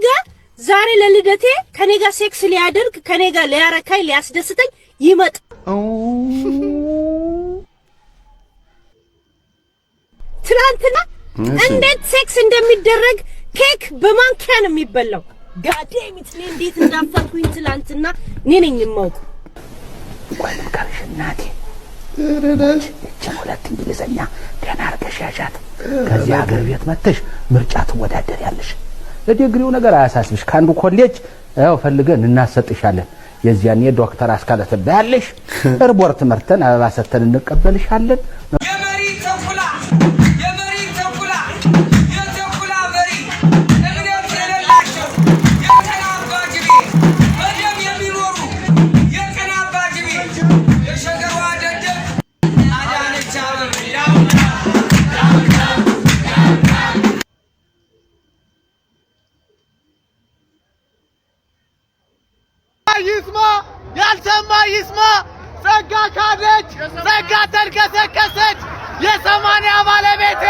ጋር ዛሬ ለልደቴ ከኔ ጋር ሴክስ ሊያደርግ ከኔ ጋር ሊያረካኝ ሊያስደስተኝ ይመጣ ትላንትና እንዴት ሴክስ እንደሚደረግ ኬክ በማንኪያ ነው የሚበላው ጋዴሚት እኔ እንዴት እንዳፈርኩኝ ትላንትና እኔ ነኝ የማውቀው ወልካሽ እናቴ ረዳሽ ቸኮላት እንግሊዘኛ ገና አርገሻሻት ከዚህ ሀገር ቤት መጥተሽ ምርጫ ትወዳደሪያለሽ ለዲግሪው ነገር አያሳስብሽ ካንዱ ኮሌጅ ያው ፈልገን እናሰጥሻለን የዚያን የዶክተር አስካለ ተባያለሽ ሪፖርት መርተን አበባ ሰተን እንቀበልሻለን የመሪ ተኩላ በሪ እምነት የሌላቸው የቀናባ ጅቤ በደም የሚኖሩ የቀናባ ጅቤ የሸገሯ ደደብ አዳነች አበቤ ይስማ ያልሰማ ይስማ ጸጋ ካደች ጸጋ ተንከሰከሰች የ80 ባለቤቴ